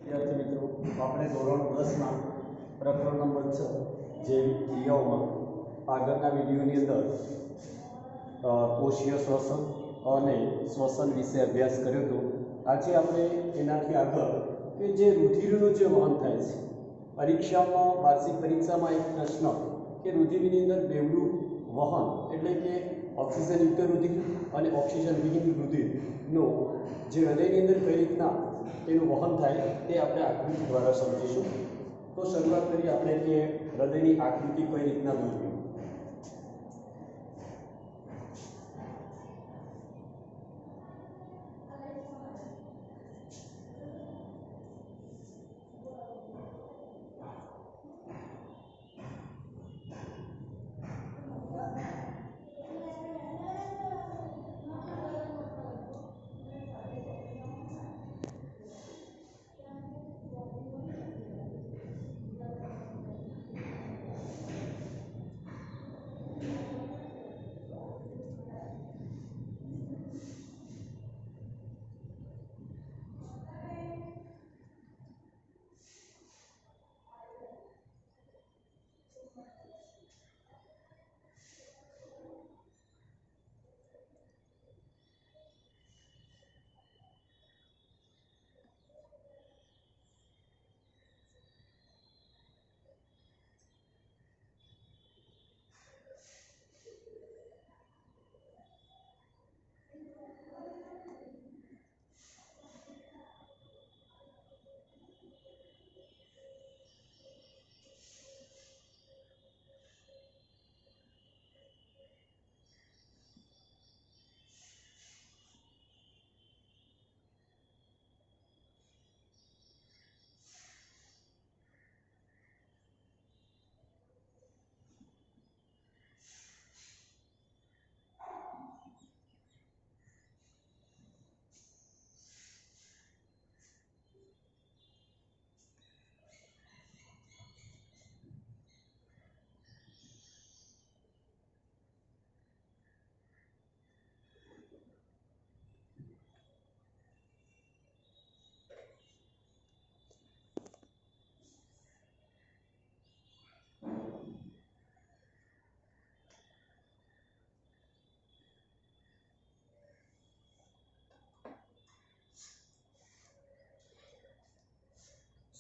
विद्यार्थी मित्रों, આપણે ધોરણ 10 માં પ્રકરણ નંબર 6 જૈવિક ક્રિયાઓમાં આગળના વિડિયોની અંદર કોષીય શ્વસન અને શ્વસન વિશે અભ્યાસ કર્યો હતો। આજે આપણે એનાથી આગળ કે જે રુધિરનું જે વહન થાય છે, પરીક્ષામાં વાર્ષિક પરીક્ષામાં એક પ્રશ્ન કે રુધિરની અંદર બેવડું વહન એટલે કે ઓક્સિજનયુક્ત રુધિર અને ઓક્સિજન વિહીન રુધિરનું જે હૃદયની અંદર કઈ રીતના તેનું વહન થાય તે આપણે આકૃતિ દ્વારા સમજીશું। તો શરૂઆત કરીએ આપણે કે હૃદયની આકૃતિ કઈ રીતના દોરવી।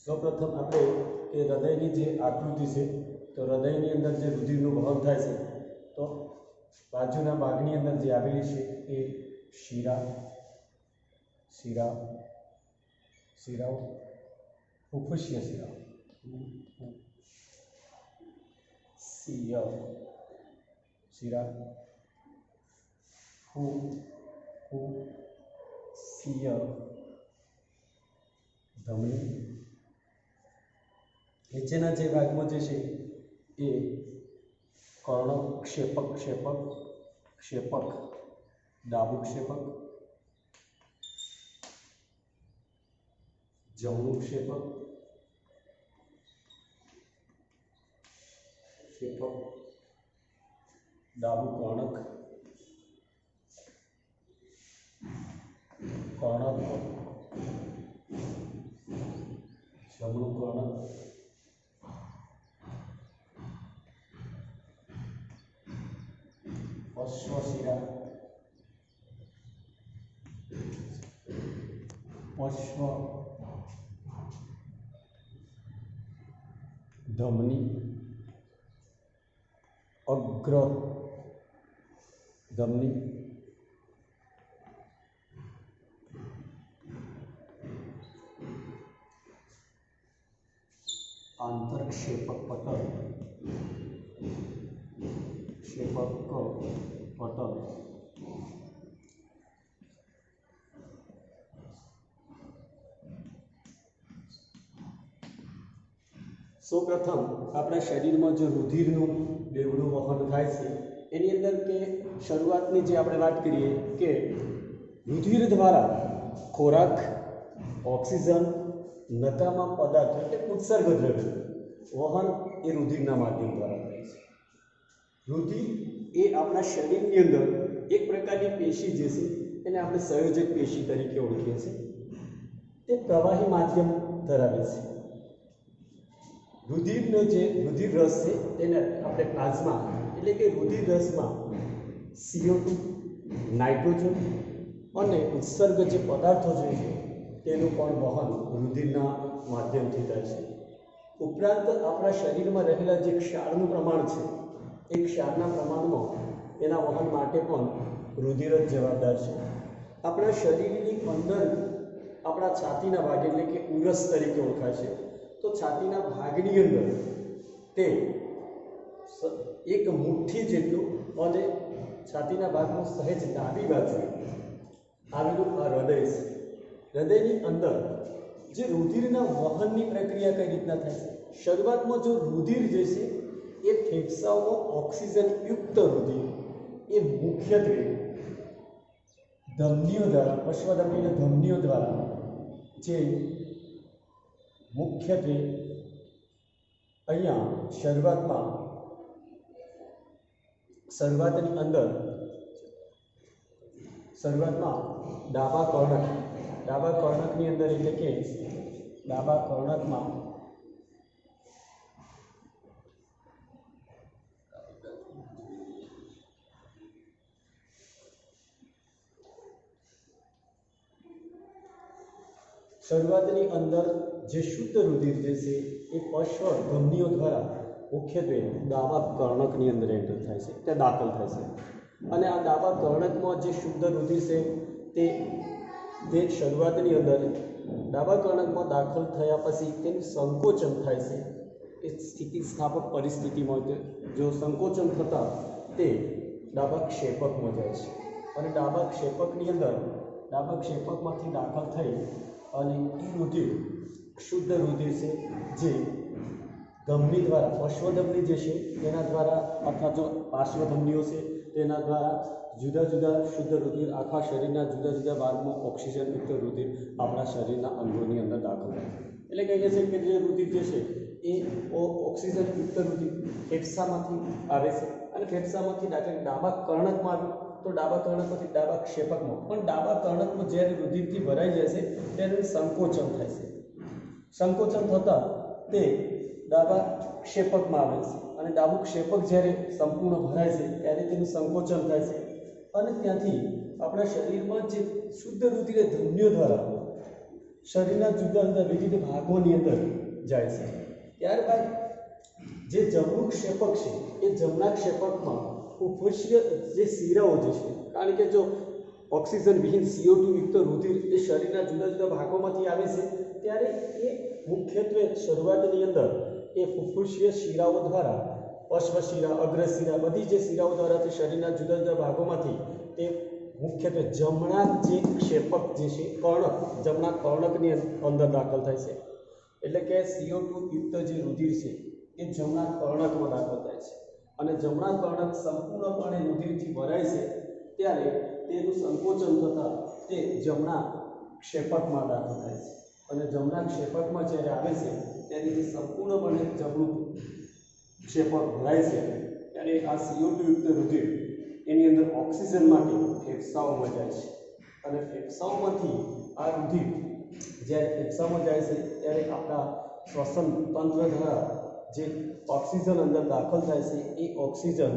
સૌપ્રથમ આપણે કે હૃદયની જે આકૃતિ છે, તો હૃદયની અંદર જે રુધિરનું વહન થાય છે, તો બાજુના ભાગની અંદર જે આવેલી છે એ શિરાઓ ફુફુસીય શિરાઓ ફુફુસીય ધમની। નીચેના જે ભાગમાં જે છે એ કર્ણક્ષેપક ડાબુ ક્ષેપક, જમણું ક્ષેપક ડાબુ કર્ણક, જમણું કર્ણક, અશ્વશિરા, પશ્વ ધમની, અગ્ર ધમની, આંતરક્ષેપક પટલ, સૌપ્રથમ આપણા શરીરમાં જે રુધિરનું બેવડું વહન થાય છે એની અંદર કે શરૂઆતની જે આપણે વાત કરીએ કે રુધિર દ્વારા ખોરાક, ઓક્સિજન, નકામા પદાર્થો એટલે ઉત્સર્ગ દ્રવ્ય વહન એ રુધિરના માધ્યમ દ્વારા થાય છે। રુધિર એ આપણા શરીરની અંદર એક પ્રકારની પેશી જે છે એને આપણે સંયોજક પેશી તરીકે ઓળખીએ છીએ। તે પ્રવાહી માધ્યમ ધરાવે છે. રુધિરનો જે રુધિર રસ છે તેને આપણે પ્લાઝમા એટલે કે રુધિર રસમાં CO2, નાઇટ્રોજન અને ઉત્સર્ગ જે પદાર્થો જોઈએ છે તેનું પણ વહન રુધિરના માધ્યમથી થાય છે. ઉપરાંત આપણા શરીરમાં રહેલા જે ક્ષારનું પ્રમાણ છે એ ક્ષારના પ્રમાણમાં એના વહન માટે પણ રુધિર જ જવાબદાર છે. આપણા શરીરની અંદર આપણા છાતીના ભાગ એટલે કે ઉરસ તરીકે ઓળખાય છે. તો છાતીના ભાગની અંદર તે એક મુઠ્ઠી જેટલું અને છાતીના ભાગમાં સહેજ ડાબી બાજુ આવેલું આ હૃદય છે. હૃદયની અંદર જે રુધિરના વહનની પ્રક્રિયા કઈ રીતના થાય છે? શરૂઆતમાં જો રુધિર જે છે એ ફેફસાઓમાં ઓક્સિજનયુક્ત રુધિર એ મુખ્યત્વે ધમનીઓ દ્વારા અશ્વધમની અને ધમનીઓ દ્વારા જે મુખ્યત્વે અહીંયા શરૂઆતની અંદર ડાબા કર્ણકની અંદર એટલે કે ડાબા કર્ણકમાં શરૂઆતની અંદર જે શુદ્ધ રુધિર જે છે એ પશ્વ ધમનીઓ દ્વારા મુખ્યત્વે ડાબા કર્ણકની અંદર એન્ટર થાય છે, તે દાખલ થાય છે. અને આ ડાબા કર્ણકમાં જે શુદ્ધ રુધિર છે તે શરૂઆતની અંદર ડાબા કર્ણકમાં દાખલ થયા પછી તેનું સંકોચન થાય છે. એ સ્થિતિસ્થાપક પરિસ્થિતિમાં જો સંકોચન થતાં તે ડાબા ક્ષેપકમાં જાય છે અને ડાબા ક્ષેપકમાંથી દાખલ થઈ અને એ રુધિર શુદ્ધ રુધિર છે જે ધમની દ્વારા અશ્વધમની જે છે તેના દ્વારા અથવા જો પાર્શ્વધમનીઓ છે તેના દ્વારા જુદા જુદા શુદ્ધ રુધિર આખા શરીરના જુદા જુદા ભાગમાં ઓક્સિજનયુક્ત રુધિર આપણા શરીરના અંગોની અંદર દાખલ થાય છે. એટલે કહીએ છીએ કે જે રુધિર જે છે એ ઓક્સિજનયુક્ત રુધિર ફેફસામાંથી આવે છે અને ફેફસામાંથી ડાબા કર્ણકમાં આવ્યું તો ડાબા કર્ણકમાંથી ડાબા ક્ષેપકમાં, પણ ડાબા કર્ણકમાં જ્યારે રુધિરથી ભરાઈ જાય છે ત્યારે સંકોચન થાય છે. સંકોચન થતાં તે ડાબા ક્ષેપકમાં આવે છે અને ડાબું ક્ષેપક જ્યારે સંપૂર્ણ ભરાય છે ત્યારે તેનું સંકોચન થાય છે અને ત્યાંથી આપણા શરીરમાં જે શુદ્ધ રુધિર ધમનીઓ દ્વારા શરીરના જુદા જુદા વિવિધ ભાગોની અંદર જાય છે. ત્યારબાદ જે જમણું ક્ષેપક છે એ જમણા ક્ષેપકમાં ફુફુસીય જે શિરાઓ જે છે, કારણ કે જો ઓક્સિજન વિહીન CO2 યુક્ત રુધિર એ શરીરના જુદા જુદા ભાગોમાંથી આવે છે ત્યારે એ મુખ્યત્વે શરૂઆતની અંદર એ ફુફુસીય શિરાઓ દ્વારા પશ્વશિરા, અગ્રશિરા બધી જે શિરાઓ દ્વારા તે શરીરના જુદા જુદા ભાગોમાંથી તે મુખ્યત્વે જમણા જે ક્ષેપક જે છે જમણા કર્ણકની અંદર દાખલ થાય છે. એટલે કે CO2 યુક્ત જે રુધિર છે એ જમણા કર્ણકમાં દાખલ થાય છે અને જમણા કર્ણક સંપૂર્ણપણે રુધિરથી ભરાય છે ત્યારે તેનું સંકોચન થતાં તે જમણા ક્ષેપકમાં દાખલ થાય છે અને જમણા ક્ષેપકમાં જ્યારે આવે છે ત્યારે જે સંપૂર્ણપણે જમણું ક્ષેપક ભરાય છે ત્યારે આ CO2 યુક્ત રુધિર એની અંદર ઓક્સિજન માટે ફેફસાઓમાં જાય છે અને ફેફસાઓમાંથી આ રુધિર જ્યારે ફેફસામાં જાય છે ત્યારે આપણા શ્વસન તંત્ર દ્વારા જે ઓક્સિજન અંદર દાખલ થાય છે એ ઓક્સિજન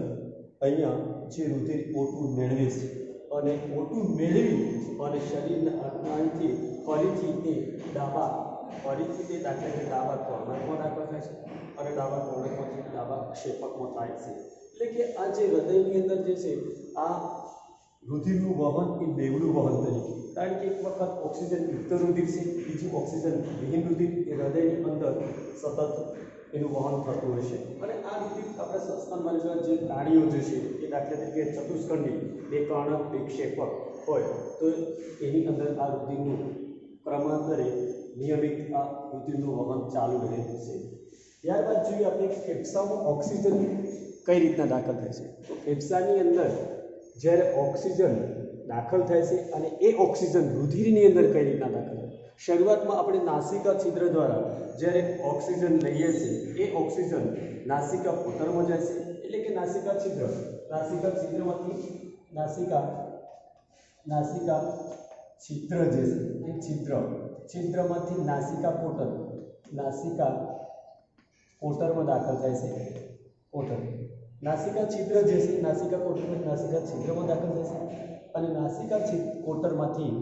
અહીંયા જે રુધિર O2 મેળવે છે અને O2 મેળવી અને શરીરના અંગમાંથી ફરીથી તે ડાબા કર્ણકમાં દાખલ થાય છે અને ડાબા કર્ણકમાંથી ડાબા ક્ષેપકમાં થાય છે. એટલે કે આ જે હૃદયની અંદર જે છે આ રુધિરનું વહન એ બેવડું વહન તરીકે, કારણ કે એક વખત ઓક્સિજન યુક્ત રુધિર છે, બીજું ઓક્સિજન વિહીન રુધિર એ હૃદયની અંદર સતત એનું વહન થતું હોય છે અને આ રુધિર આપણે સસ્તનમાં જે પ્રાણીઓ જે છે એ દાખલા તરીકે ચતુષ્કંડી બે કર્ણક બે ક્ષેપક હોય તો એની અંદર આ રુધિરનું ક્રમાંતરે નિયમિત આ રુધિરનું વહન ચાલુ રહે છે. ત્યારબાદ જોઈએ આપણે ફેફસામાં ઓક્સિજન કઈ રીતના દાખલ થાય છે. તો ફેફસાની અંદર જ્યારે ઓક્સિજન દાખલ થાય છે અને એ ઓક્સિજન રુધિરની અંદર કઈ રીતના દાખલ થાય. શરૂઆતમાં આપણે નાસિકા છિદ્ર દ્વારા જ્યારે ઓક્સિજન લઈએ છીએ એ ઓક્સિજન નાસિકા પુટરમાં જાય છે એટલે કે નાસિકા છિદ્રમાંથી નાસિકા છિદ્ર જે છે એ છિદ્ર છિદ્રમાંથી નાસિકા કોટરમાં દાખલ થાય છે. કોટર નાસિકા છિદ્ર જે છે નાસિકા કોટરમાંથી નાસિકા છિદ્રમાં દાખલ થાય છે અને નાસિકા કોટરમાંથી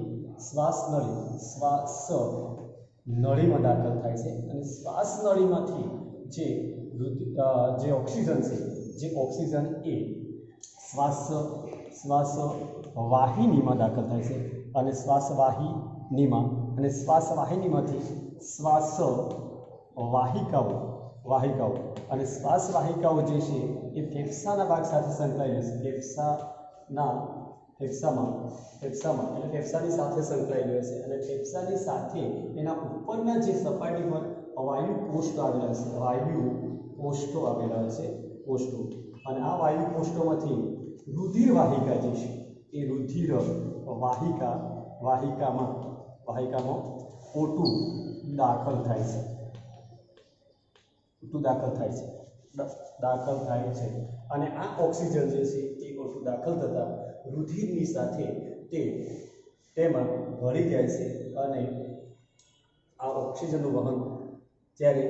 શ્વાસ નળીમાં દાખલ થાય છે અને શ્વાસ નળીમાંથી જે ઓક્સિજન છે જે ઓક્સિજન એ શ્વાસ વાહિનીમાં દાખલ થાય છે અને શ્વાસ વાહિનીમાંથી શ્વાસ વાહિકાઓ અને શ્વાસ વાહિકાઓ જે છે એ ફેફસાના ભાગ સાથે સંકળાયેલી છે. ફેફસામાં એટલે ફેફસાની સાથે સંકળાયેલી હશે અને ફેફસાની સાથે એના ઉપરના જે સપાટી પર વાયુ કોષો આવેલા હશે અને આ વાયુ કોષોમાંથી રુધિર વાહિકા જે છે એ રુધિર વાહિકામાં ઓટું દાખલ થાય છે અને આ ઓક્સિજન જે છે એ ઓટું દાખલ થતાં રુધિરની સાથે તેમાં ભળી જાય છે અને આ ઓક્સિજનનું વહન જ્યારે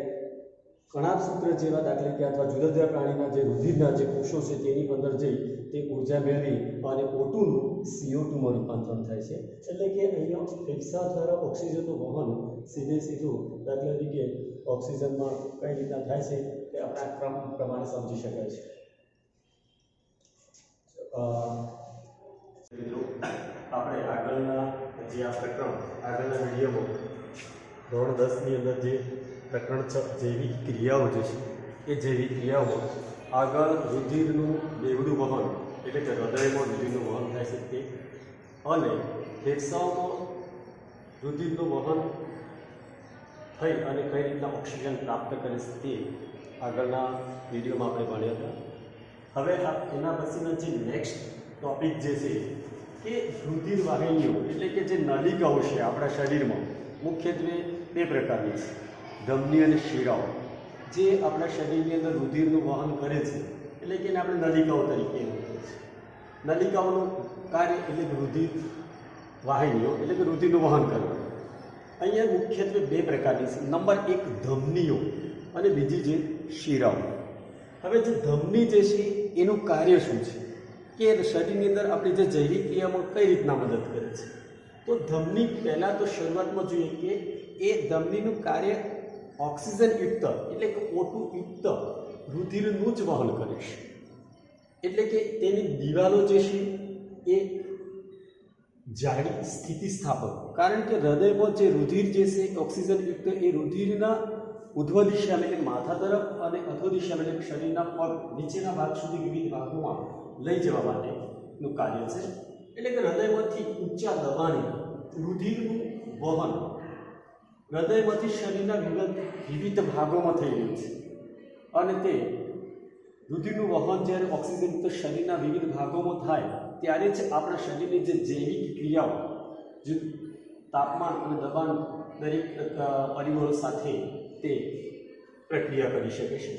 કણાભસૂત્ર જેવા દાખલા કે અથવા જુદા જુદા પ્રાણીના જે રુધિરના જે કોષો છે તેની અંદર જઈ તે ઉર્જા મેળવી અને ઓટુનું CO2માં રૂપાંતરણ થાય છે. એટલે કે અહીંયા ફેફસા દ્વારા ઓક્સિજનનું વહન સીધું દાખલા તરીકે ઓક્સિજનમાં કઈ રીતના થાય છે તે આપણા ક્રમ પ્રમાણે સમજી શકાય છે. મિત્રો આપણે આગળના વિડીયોમાં ધોરણ 10ની અંદર જે પ્રકરણ 6 જૈવિક ક્રિયાઓ જે છે એ જૈવિક ક્રિયાઓમાં આગળ રુધિરનું બેવડું વહન એટલે કે હૃદયમાં રુધિરનું વહન થાય છે તે અને ફેફસાઓમાં રુધિરનું વહન થઈ અને કઈ રીતના ઓક્સિજન પ્રાપ્ત કરે છે તે આગળના વિડીયોમાં આપણે ભણ્યા હતા. હવે એના પછીનો જે નેક્સ્ટ ટોપિક જે છે કે રુધિર વાહિનીઓ એટલે કે જે નલિકાઓ છે આપણા શરીરમાં મુખ્યત્વે બે પ્રકારની છે, ધમની અને શિરાઓ, જે આપણા શરીરની અંદર રુધિરનું વહન કરે છે એટલે કે એને આપણે નલિકાઓ તરીકે ઓળખીએ છીએ. નલિકાઓનું કાર્ય એટલે કે રુધિર વાહિનીઓ એટલે કે રુધિરનું વહન કરવું. અહીંયા મુખ્યત્વે બે પ્રકારની છે. નંબર 1 ધમનીઓ અને બીજી જે શિરાઓ. હવે જે ધમની જે છે એનું કાર્ય શું છે કે શરીરની અંદર આપણી જે જૈવિક ક્રિયામાં કઈ રીતના મદદ કરે છે. તો ધમની પહેલાં તો શરૂઆતમાં જોઈએ કે એ ધમનીનું કાર્ય ઓક્સિજનયુક્ત એટલે કે O2 યુક્ત રુધિરનું જ વહન કરે છે. એટલે કે તેની દિવાલો જે છે એ જાડી સ્થિતિસ્થાપક, કારણ કે હૃદયમાં જે રુધિર જે છે ઓક્સિજનયુક્ત એ રુધિરના ઉધ્વ દિશામાં એટલે માથા તરફ અને અધો દિશામાં એટલે શરીરના પગ નીચેના ભાગ સુધી વિવિધ ભાગોમાં લઈ જવા માટેનું કાર્ય છે. એટલે કે હૃદયમાંથી ઊંચા દબાણે રુધિરનું વહન હૃદયમાંથી શરીરના વિવિધ ભાગોમાં થઈ રહ્યું છે અને તે રુધિરનું વહન જ્યારે ઓક્સિજનયુક્ત શરીરના વિવિધ ભાગોમાં થાય ત્યારે જ આપણા શરીરની જે જૈવિક ક્રિયાઓ જે તાપમાન અને દબાણ દરેક પરિબળો સાથે તે પ્રક્રિયા કરી શકે છે.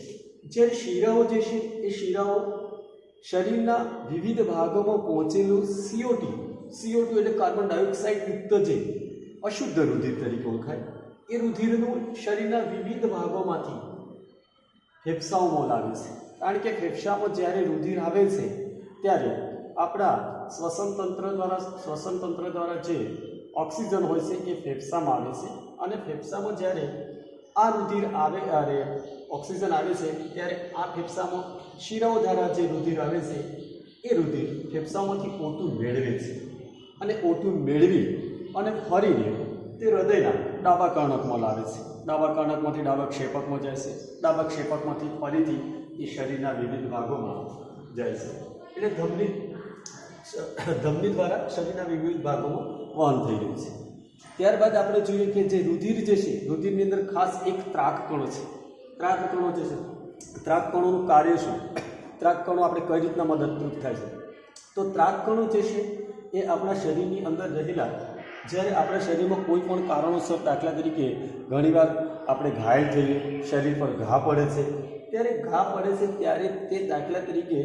જ્યારે શિરાઓ જે છે એ શિરાઓ શરીરના વિવિધ ભાગોમાં પહોંચેલું CO2 એટલે કાર્બન ડાયોક્સાઇડ યુક્ત જે અશુદ્ધ રુધિર તરીકે ઓળખાય એ રુધિરનું શરીરના વિવિધ ભાગોમાંથી ફેફસાઓમાં લાવે છે. કારણ કે ફેફસામાં જ્યારે રુધિર આવે છે ત્યારે આપણા શ્વસન તંત્ર દ્વારા જે ઓક્સિજન હોય છે એ ફેફસામાં આવે છે અને ફેફસામાં જ્યારે આ રુધિર ઓક્સિજન આવે છે ત્યારે આ ફેફસામાં શિરાઓ દ્વારા જે રુધિર આવે છે એ રુધિર ફેફસામાંથી O2 મેળવે છે અને O2 મેળવી અને ફરીને તે હૃદયના ડાબા કર્ણકમાં લાવે છે. ડાબા કર્ણકમાંથી ડાબા ક્ષેપકમાં જાય છે, ડાબા ક્ષેપકમાંથી ફરીથી એ શરીરના વિવિધ ભાગોમાં જાય છે. એટલે ધમની દ્વારા શરીરના વિવિધ ભાગોમાં વહન થઈ રહ્યું છે. ત્યારબાદ આપણે જોઈએ કે જે રુધિર જે છે રુધિરની અંદર ખાસ એક ત્રાકકણો છે. ત્રાકકણો જે છે ત્રાકકણોનું કાર્ય શું, ત્રાકકણો આપણે કઈ રીતના મદદરૂપ થાય છે. તો ત્રાકકણો જે છે એ આપણા શરીરની અંદર રહેલા જ્યારે આપણા શરીરમાં કોઈ પણ કારણોસર દાખલા તરીકે ઘણીવાર આપણે ઘાયલ થઈએ, શરીર પર ઘા પડે છે, ત્યારે ઘા પડે છે ત્યારે તે દાખલા તરીકે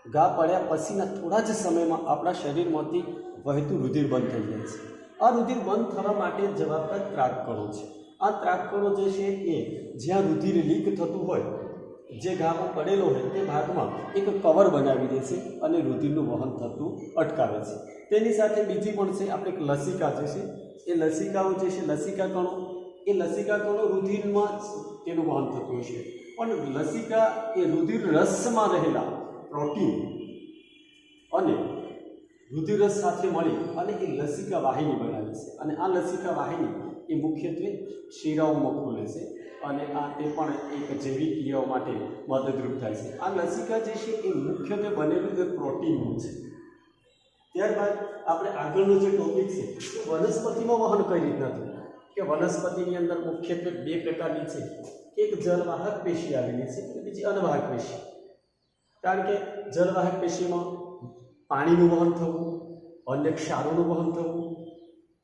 ઘા પડ્યા પછીના થોડા જ સમયમાં આપણા શરીરમાંથી વહેતું રુધિર બંધ થઈ જાય છે આ રુધિર બંધ થવા માટે જવાબદાર ત્રાકકણો છે. આ ત્રાકકણો જે છે એ જ્યાં રુધિર લીક થતું હોય, જે ઘામાં પડેલો હોય તે ભાગમાં એક કવર બનાવી દે છે અને રુધિરનું વહન થતું અટકાવે છે. તેની સાથે બીજી પણ છે આપણે એક લસિકા જે છે એ લસિકાઓ જે છે લસિકા કણો રુધિરમાં તેનું વહન થતું હોય છે. પણ લસિકા એ રુધિર રસમાં રહેલા પ્રોટીન અને રુધિર રસ સાથે મળી અને એ લસિકા વાહિની બનાવે છે. અને આ લસિકા વાહિની એ મુખ્યત્વે શિરાઓમાં ખુલે છે અને આ તે પણ એક જૈવિક ક્રિયાઓ માટે મદદરૂપ થાય છે. આ લસિકા જે છે એ મુખ્યત્વે બનેલું એક પ્રોટીનનું છે. ત્યારબાદ આપણે આગળનો જે ટોપિક છે વનસ્પતિમાં વહન કઈ રીતના થયું કે વનસ્પતિની અંદર મુખ્યત્વે બે પ્રકારની છે. એક જલવાહક પેશી આવેલી છે અને બીજી અનવાહક પેશી. કારણ કે જલવાહક પેશીમાં પાણીનું વહન થવું, અન્ય ક્ષારોનું વહન થવું,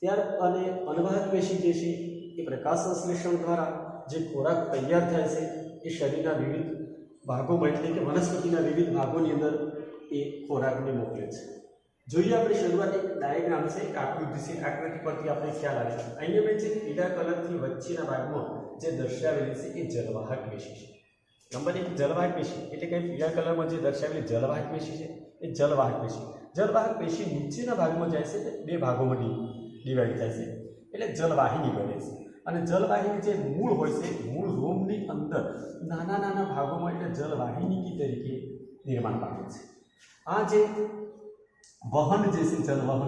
ત્યાર અને અનવાહક પેશી જે છે એ પ્રકાશ સંશ્લેષણ દ્વારા જે ખોરાક તૈયાર થાય છે એ શરીરના વિવિધ ભાગોમાં એટલે કે વનસ્પતિના વિવિધ ભાગોની અંદર એ ખોરાકને મોકલે છે. જોઈએ આપણે શરૂઆત એક ડાયાગ્રામ છે, એક આકૃતિ છે. આકૃતિ પરથી આપણે ખ્યાલ આવે છે. અહીંયા મેં જે પીળા કલરથી વચ્ચેના ભાગમાં જે દર્શાવેલી છે એ જલવાહક પેશી છે. નંબર 1 જલવાહક પેશી એટલે કે પીળા કલરમાં જે દર્શાવેલી જલવાહક પેશી છે એ જલવાહક પેશી. જલવાહક પેશી નીચેના ભાગમાં જાય છે, બે ભાગોમાં ડિવાઈડ થાય છે એટલે જલવાહિની બને છે. અને જલવાહિની જે મૂળ હોય છે, મૂળ રોમની અંદર નાના નાના ભાગોમાં એટલે જલવાહિની તરીકે નિર્માણ પામે છે. આ જે વહન જે છે જલવહન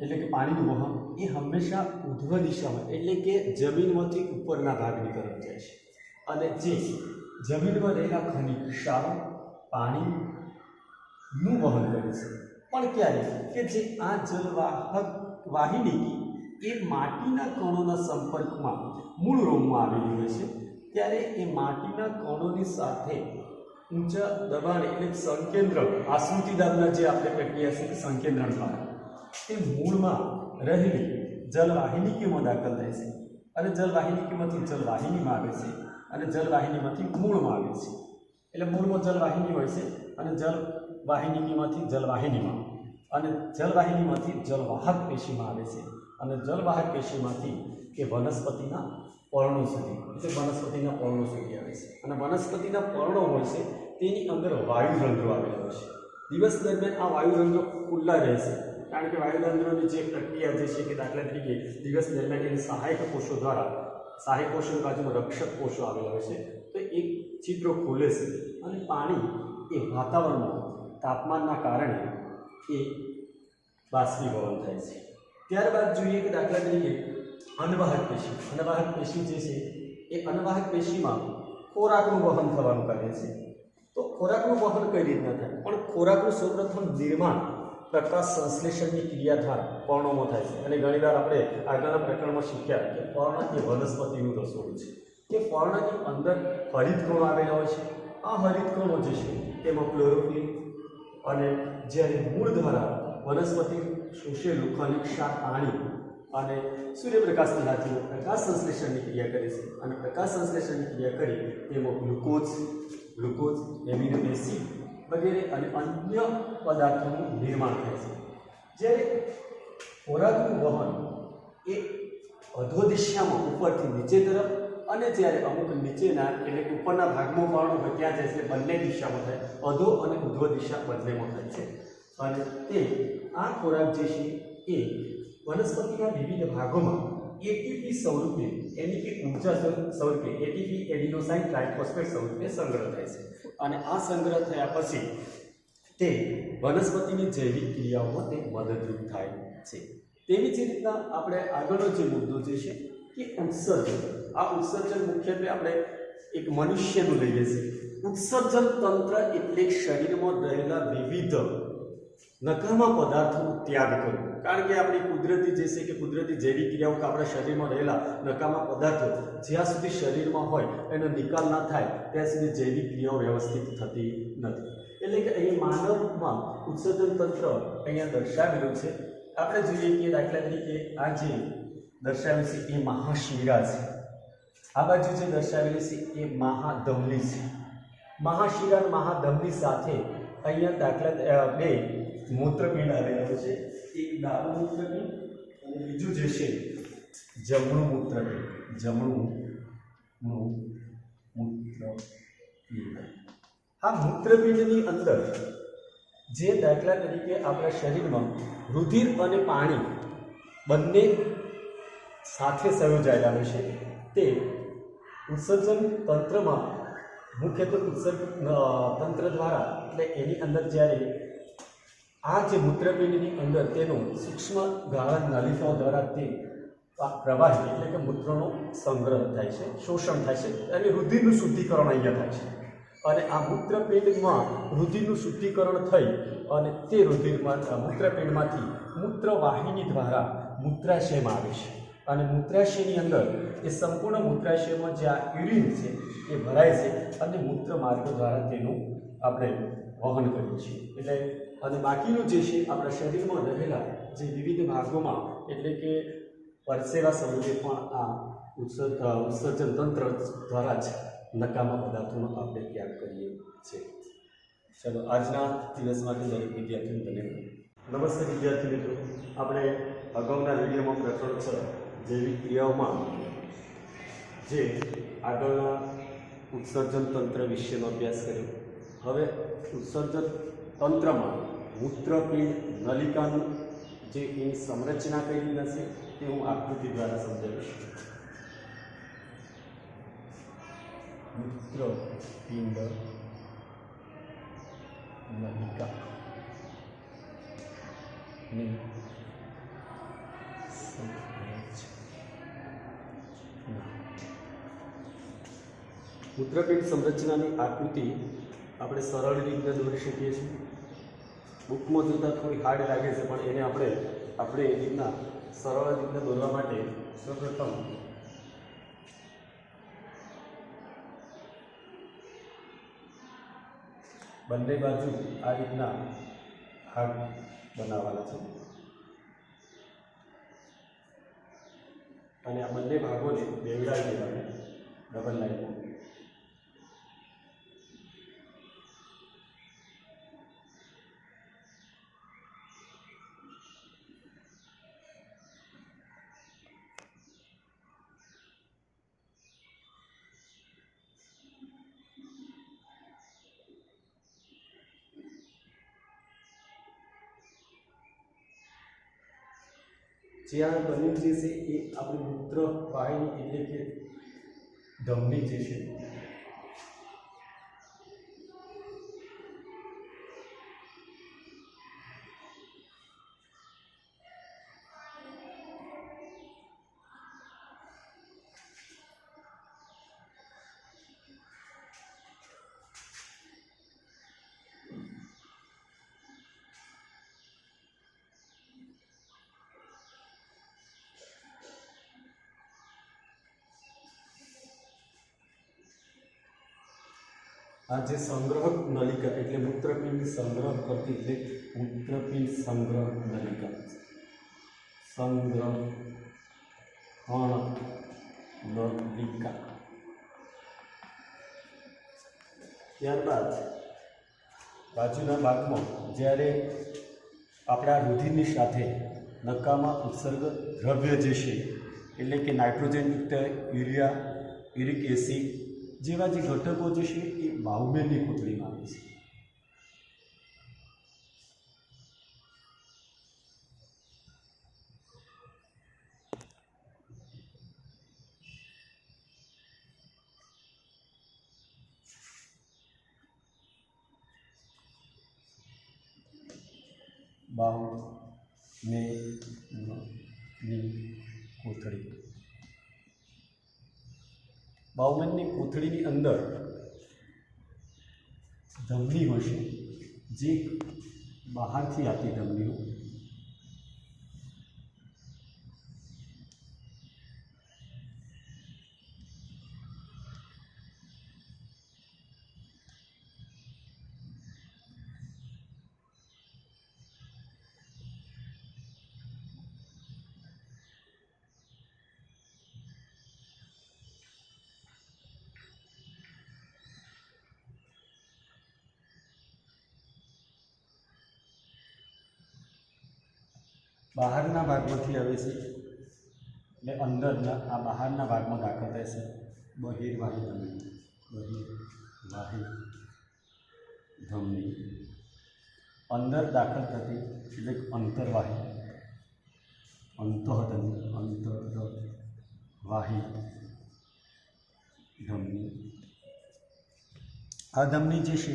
એટલે કે પાણીનું વહન એ હંમેશા ઉર્ધ્વ દિશામાં એટલે કે જમીનમાંથી ઉપરના ભાગની તરફ જાય છે. અને જે જમીનમાં રહેલા ખનિજ ક્ષારો પાણીનું વહન કરે છે. પણ ક્યારે કે જે આ જલવાહક વાહિની એ માટીના કણોના સંપર્કમાં મૂળ રોમમાં આવેલી હોય છે, ત્યારે એ માટીના કણોની સાથે ઊંચા દબાણ એટલે સંકેન્દ્ર આશ્રુતિદાબના જે આપણે પ્રક્રિયા છે કે સંકેન્દ્રણ દ્વારા એ મૂળમાં રહેલી જલવાહિનીમાં દાખલ થાય છે અને જલવાહિનીમાંથી જલવાહિનીમાં આવે છે અને જલવાહિનીમાંથી મૂળમાં આવે છે. એટલે મૂળમાં જલવાહિની હોય છે અને જલવાહિનીમાંથી જલવાહિનીમાં અને જલવાહિનીમાંથી જલવાહક પેશીમાં આવે છે અને જલવાહક પેશીમાંથી એ વનસ્પતિના પર્ણો સુધી એટલે વનસ્પતિના પર્ણો સુધી આવે છે. અને વનસ્પતિના પર્ણો હોય છે તેની અંદર વાયુરંધ્રો આવેલા હોય છે. દિવસ દરમિયાન આ વાયુરંધ્રો ખુલ્લા રહે છે, કારણ કે વાયુરંધ્રોની જે પ્રક્રિયા જે છે કે દાખલા તરીકે દિવસ દરમિયાન એની સહાયક કોષો દ્વારા સહાયક કોષોની બાજુમાં રક્ષક કોષો આવેલા હોય છે, તો એક છિદ્રો ખુલે છે અને પાણી એ વાતાવરણમાં તાપમાનના કારણે એ બાષ્પીભવન થાય છે. ત્યારબાદ જોઈએ કે દાખલા તરીકે અનવાહક પેશી. અનવાહક પેશી જે છે એ અનવાહક પેશીમાં ખોરાકનું વહન થવાનું કાર્ય છે. તો ખોરાકનું વહન કઈ રીતના થાય? પણ ખોરાકનું સૌપ્રથમ નિર્માણ પ્રકાશ સંશ્લેષણની ક્રિયા દ્વારા પર્ણોમાં થાય છે. અને ઘણીવાર આપણે આગળના પ્રકરણમાં શીખ્યા કે પર્ણ એ વનસ્પતિનું રસોડું છે કે પર્ણની અંદર હરિતકણો આવેલા હોય છે. આ હરિતકણો જે છે તેમાં ક્લોરોફિલ અને જ્યારે મૂળ દ્વારા વનસ્પતિ શોષેલું ખનિજ ક્ષાર પાણી અને સૂર્યપ્રકાશની હાજરીમાં પ્રકાશ સંશ્લેષણની ક્રિયા કરે છે અને પ્રકાશ સંશ્લેષણની ક્રિયા કરી તેમાં ગ્લુકોઝ એમિનો એસિડ વગેરે અને અન્ય પદાર્થોનું નિર્માણ થાય છે. જ્યારે ખોરાકનું વહન એ અધો દિશામાં ઉપરથી નીચે તરફ અને જ્યારે અમુક નીચેના એટલે કે ઉપરના ભાગમાં પર્ણો હોય ત્યાં જાય છે, બંને દિશામાં થાય, અધો અને ઉધ્વ દિશા બંનેમાં થાય છે. અને તે આ ખોરાક જે છે એ વનસ્પતિના વિવિધ ભાગોમાં એટીપી સ્વરૂપે એટલે કે ઊર્જા સ્વરૂપે એટીપી એડિનોસાઇન ટ્રાઇફોસ્ફેટ સ્વરૂપે સંગ્રહ થાય છે. અને આ સંગ્રહ થયા પછી તે વનસ્પતિની જૈવિક ક્રિયાઓમાં તે મદદરૂપ થાય છે. તેવી જ રીતના આપણે આગળનો જે મુદ્દો જે છે કે ઉત્સર્જન. આ ઉત્સર્જન મુખ્યત્વે આપણે એક મનુષ્યનું લઈએ છીએ. ઉત્સર્જન તંત્ર એટલે શરીરમાં રહેલા વિવિધ નકામા પદાર્થોનો ત્યાગ કરવો. કારણ કે આપણી કુદરતી જે છે કે કુદરતી જૈવિક ક્રિયાઓ કે આપણા શરીરમાં રહેલા નકામા પદાર્થો જ્યાં સુધી શરીરમાં હોય એનો નિકાલ ના થાય ત્યાં સુધી જૈવિક ક્રિયાઓ વ્યવસ્થિત થતી નથી. એટલે કે અહીં માનવમાં ઉત્સર્જન તંત્ર અહીંયા દર્શાવેલું છે. આપણે જોઈએ કે દાખલા તરીકે આ જે દર્શાવેલું છે એ મહાશિરા છે, આ બાજુ જે દર્શાવેલી છે એ મહાધમની છે. મહાશિરા અને મહાધમની સાથે અહીંયા દાખલા બે મૂત્રપિંડ આવેલા છે. એક ડાબું મૂત્રપિંડ અને બીજું જે છે જમણું મૂત્રપિંડ, જમણું મૂત્રપિંડ. આ મૂત્રપિંડની અંદર જે દાખલા તરીકે આપણા શરીરમાં રુધિર અને પાણી બંને સાથે સંયોજાયેલા હોય છે, તે ઉત્સર્જન તંત્રમાં મુખ્યત્વે ઉત્સર્જન તંત્ર દ્વારા, એટલે એની અંદર જ્યારે આ જે મૂત્રપિંડની અંદર તેનું સૂક્ષ્મ ગાળા નલિકાઓ દ્વારા તે પ્રવાહી એટલે કે મૂત્રનો સંગ્રહ થાય છે, શોષણ થાય છે અને રુધિરનું શુદ્ધિકરણ અહીંયા થાય છે. અને આ મૂત્રપિંડમાં રુધિરનું શુદ્ધિકરણ થઈ અને તે રુધિરમાં મૂત્રપિંડમાંથી મૂત્રવાહિની દ્વારા મૂત્રાશયમાં આવે છે. અને મૂત્રાશયની અંદર એ સંપૂર્ણ મૂત્રાશયમાં જે આ યુરિન છે એ ભરાય છે અને મૂત્ર માર્ગ દ્વારા તેનું આપણે વહન કરીએ છીએ. એટલે અને બાકીનું જે છે આપણા શરીરમાં રહેલા જે વિવિધ ભાગોમાં, એટલે કે પરસેવા સમયે પણ આ ઉત્સર્જન તંત્ર દ્વારા જ નકામા પદાર્થોનો આપણે ત્યાગ કરીએ છીએ. ચલો, આજના દિવસ માટે દરેક વિદ્યાર્થીઓને ધન્યવાદ. નમસ્તે વિદ્યાર્થી મિત્રો, આપણે અગાઉના વિડીયોમાં પ્રકરણ 6 જૈવિક ક્રિયાઓમાં જે આગળના ઉત્સર્જન તંત્ર વિશેનો અભ્યાસ કર્યો. હવે ઉત્સર્જન તંત્રમાં મૂત્રપિંડ નલિકાનું જે એની સંરચના કઈ રીતના છે તે હું આકૃતિ દ્વારા સમજાવીશ. મૂત્રપિંડ નલિકા ની મૂત્રપિંડ સંરચનાની આકૃતિ આપણે સરળ રીતે દોરી શકીએ છીએ. બુકમાં જોતાં થોડી હાર્ડ લાગે છે, પણ એને આપણે એ રીતના સરળ રીતે દોરવા માટે સૌપ્રથમ બંને બાજુ આ રીતના ભાગ બનાવવાના છે અને આ બંને ભાગોને બેવડાવી દેવાના ડબલ લાઈનમાં. જે આ બન્યું જે છે એ આપણી મૂત્ર વાહિની એટલે કે ધમની જે છે આ જે સંગ્રહક નલિકા એટલે મૂત્રપિંડ સંગ્રહ કરતી એટલે મૂત્રપિંડ સંગ્રહ નલિકા, સંગ્રહણ નલિકા. ત્યારબાદ બાજુના ભાગમાં જ્યારે આપણા રુધિરની સાથે નકામા ઉત્સર્ગ દ્રવ્ય જે છે એટલે કે નાઇટ્રોજનયુક્ત યુરિયા, યુરિક એસિડ જેવા જે ઘટકો જે છે એ બાઉમેનની કોથળીમાં આવે છે. બાઉમેનની કોથળીની અંદર ધમની હોય છે, જે બહારથી આવતી ધમનીઓ બહારના ભાગમાંથી આવે છે એટલે અંદરના આ બહારના ભાગમાં દાખલ થાય છે બહિર્વાહી ધમની. બહિર્વાહી ધમની અંદર દાખલ થતી એટલે અંતરવાહી. અંતરવાહી ધમની. આ ધમની જે છે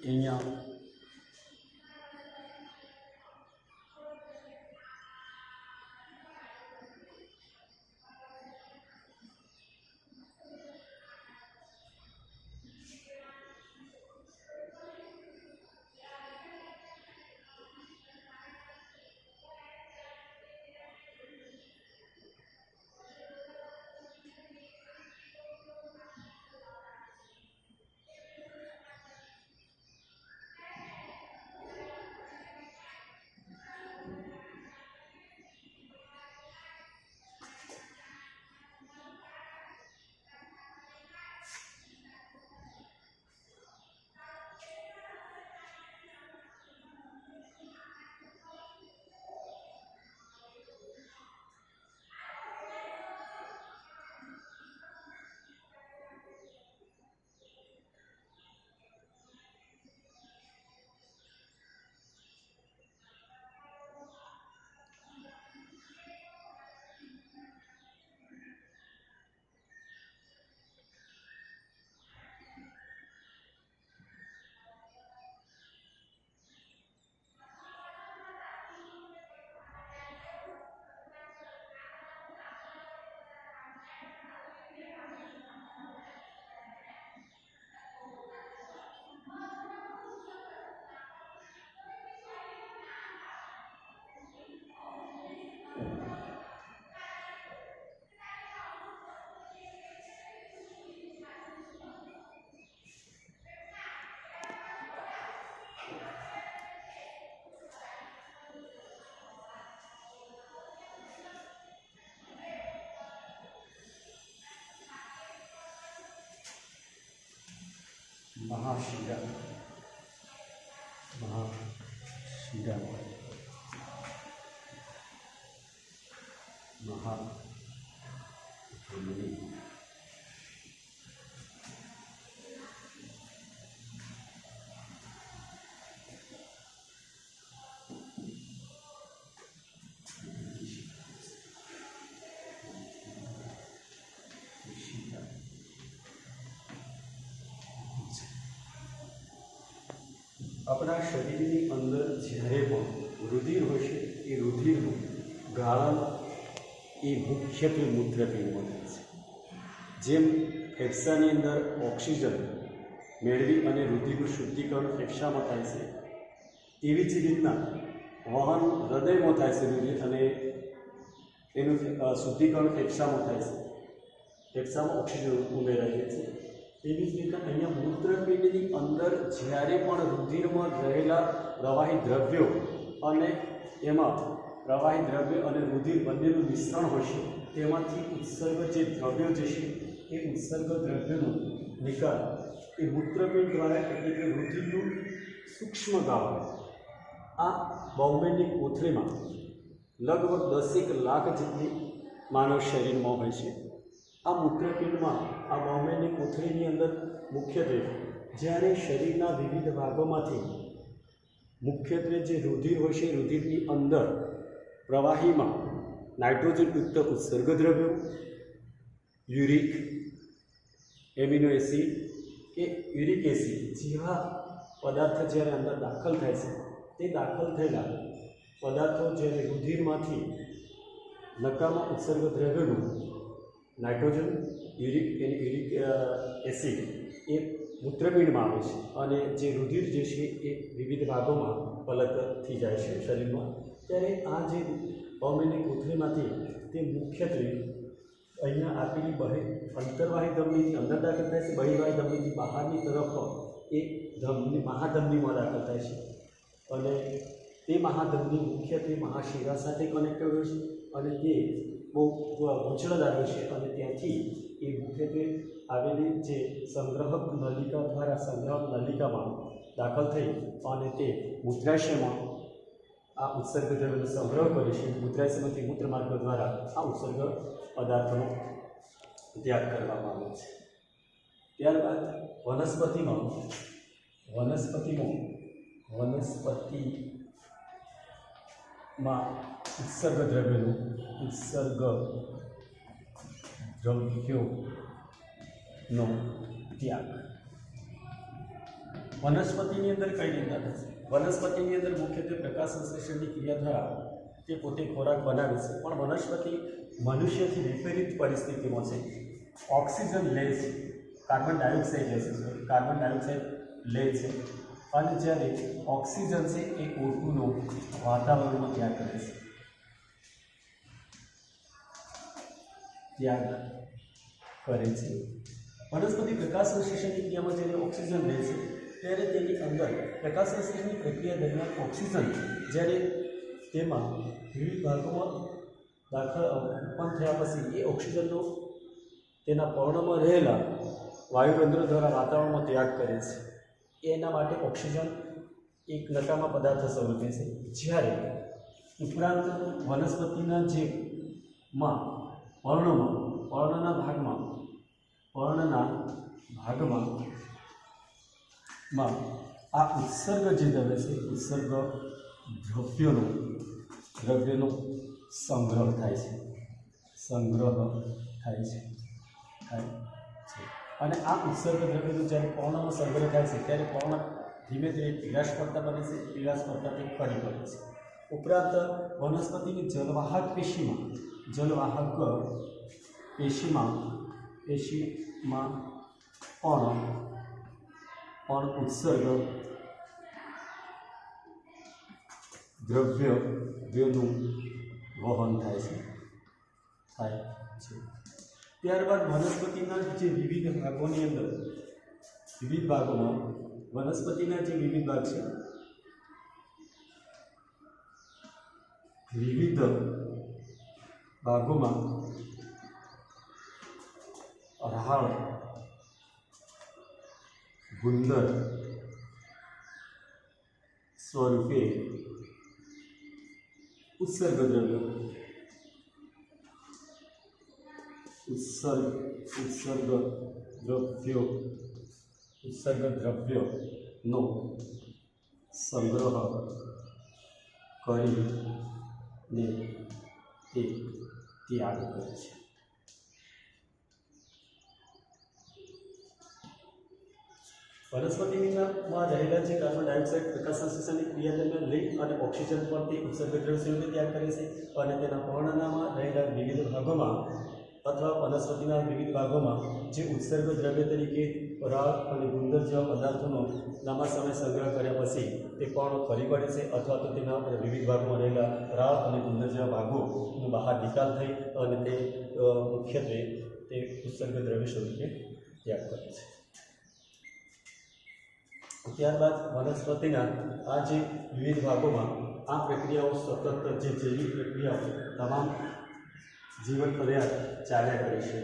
અહીંયા મહાશિરા. મહાધમની. આપણા શરીરની અંદર જ્યારે પણ રુધિર હોય છે એ રુધિરનું ગાળણ એ મુખ્યત્વે મૂત્રપિંડમાં થાય છે. જેમ ફેફસાની અંદર ઓક્સિજન મેળવી અને રુધિરનું શુદ્ધિકરણ ફેફસામાં થાય છે, એવી જ રીતના વહન હૃદયમાં થાય છે રુધિર અને એનું શુદ્ધિકરણ ફેફસામાં થાય છે. ફેફસામાં ઓક્સિજન ઉમેરાય છે. એવી જ રીતના અહીંયા મૂત્રપિંડની અંદર જ્યારે પણ રુધિરમાં રહેલા પ્રવાહી દ્રવ્યો અને એમાં પ્રવાહી દ્રવ્ય અને રુધિર બંનેનું મિશ્રણ હોય છે, તેમાંથી ઉત્સર્ગ જે દ્રવ્યો જે છે એ ઉત્સર્ગ દ્રવ્યનો નિકાલ એ મૂત્રપિંડ દ્વારા એટલે કે રુધિરનું સૂક્ષ્મ ગાળણ આ બહુમેનની કોથળીમાં લગભગ 10 લાખ જેટલી માનવ શરીરમાં હોય છે. આ મૂત્રપિંડમાં આ બહુમેનની કોથળીની અંદર મુખ્યત્વે જ્યારે શરીરના વિવિધ ભાગોમાંથી મુખ્યત્વે જે રુધિર હોય છે રુધિરની અંદર પ્રવાહીમાં નાઇટ્રોજનયુક્ત ઉત્સર્ગ દ્રવ્યો, યુરિક એમિનો એસિડ કે યુરિક એસિડ જેવા પદાર્થ જ્યારે અંદર દાખલ થાય છે, તે દાખલ થયેલા પદાર્થો જ્યારે રુધિરમાંથી નકામા ઉત્સર્ગ દ્રવ્યોનું નાઇટ્રોજન, યુરિક એસિડ એ મૂત્રપિંડમાં આવે છે અને જે રુધિર જે છે એ વિવિધ ભાગોમાં પલક થઈ જાય છે શરીરમાં. ત્યારે આ જે બહુમેનની કોથળીમાંથી તે મુખ્યત્વે અહીંયા આપેલી અંતરવાહી ધમનીથી અંદર દાખલ થાય છે, બહિર્વાહી ધમનીથી બહારની તરફ એ ધમની મહાધમનીમાં દાખલ થાય છે અને તે મહાધમની મુખ્યત્વે મહાશિરા સાથે કનેક્ટેડ હોય છે અને તે બહુ ગૂંચળદાર હોય છે અને ત્યાંથી એ મુખ્યત્વે આવેલી જે સંગ્રહક નલિકા દ્વારા સંગ્રહક નલિકામાં દાખલ થઈ અને તે મૂત્રાશયમાં આ ઉત્સર્ગ દ્રવ્યનો સંગ્રહ કરે છે, મૂત્રાશયમાંથી મૂત્રમાર્ગો દ્વારા આ ઉત્સર્ગ પદાર્થોનો ત્યાગ કરવામાં આવે છે. ત્યારબાદ વનસ્પતિમાં ઉત્સર્ગ દ્રવ્યોનો ત્યાગ. વનસ્પતિની અંદર કઈ રીતના થશે? વનસ્પતિની અંદર મુખ્યત્વે પ્રકાશ સંશ્લેષણની ક્રિયા દ્વારા તે પોતે ખોરાક બનાવે છે, પણ વનસ્પતિ મનુષ્યથી વિપરીત પરિસ્થિતિમાં છે. ઓક્સિજન લે છે, કાર્બન ડાયોક્સાઇડ લે છે અને જ્યારે ઓક્સિજન છે એ O2નો વાતાવરણમાં ત્યાગ કરે છે. વનસ્પતિ પ્રકાશ સંશ્લેષણની ક્રિયામાં જ્યારે ઓક્સિજન લે છે ત્યારે તેની અંદર પ્રકાશ સંશ્લેષણની પ્રક્રિયા દરમિયાન ઓક્સિજન જ્યારે તેમાં વિવિધ ભાગોમાં ઉત્પન્ન થયા પછી એ ઓક્સિજનનો તેના પર્ણમાં રહેલા વાયુરંધ્રો દ્વારા વાતાવરણમાં ત્યાગ કરે છે. એના માટે ઓક્સિજન એક નકામા પદાર્થ સ્વરૂપે છે. જ્યારે ઉપરાંત વનસ્પતિના જે પર્ણના ભાગમાં આ ઉત્સર્ગ જે દ્રવ્ય છે, ઉત્સર્ગ દ્રવ્યનો સંગ્રહ થાય છે. અને આ ઉત્સર્ગ દ્રવ્યનો જ્યારે પર્ણમાં સંગ્રહ થાય છે ત્યારે પર્ણ ધીમે ધીમે પીળાશ પડતા બને છે, પીળાશ પડતા તે ખરી પડે છે. ઉપરાંત વનસ્પતિની જલવાહક પેશીમાં પણ ઉત્સર્ગ દ્રવ્યનું વહન થાય છે. ત્યારબાદ વનસ્પતિના જે વિવિધ ભાગોમાં વનસ્પતિના જે વિવિધ ભાગ છે, વિવિધ ભાગોમાં રાળ, ગુંદર સ્વરૂપે ઉત્સર્ગ દ્રવ્યોનો સંગ્રહ કરીને તે ત્યાગ કરે છે. વનસ્પતિમાં રહેલા જે કાર્બન ડાયોક્સાઇડ પ્રકાશ સંશ્લેષણની ક્રિયા દરમિયાન લઈ અને ઓક્સિજન પર તે ઉત્સર્ગ દ્રવ્ય સ્વરૂપે ત્યાગ કરે છે અને તેના પર્ણનામાં રહેલા વિવિધ ભાગોમાં અથવા વનસ્પતિના વિવિધ ભાગોમાં જે ઉત્સર્ગ દ્રવ્ય તરીકે રાળ અને ગુંદર જેવા પદાર્થોનો લાંબા સમય સંગ્રહ કર્યા પછી તે પણ ફરી પડે છે અથવા તો તેના વિવિધ ભાગોમાં રહેલા રાળ અને ગુંદર જેવા ભાગોનો બહાર નિકાલ થઈ અને તે મુખ્યત્વે તે ઉત્સર્ગ દ્રવ્ય સ્વરૂપે ત્યાગ કરે છે. ત્યારબાદ વનસ્પતિના આ જે વિવિધ ભાગોમાં આ પ્રક્રિયાઓ સતત જે જૈવિક પ્રક્રિયાઓ તમામ જીવન પર્યાય ચાલ્યા કરે છે.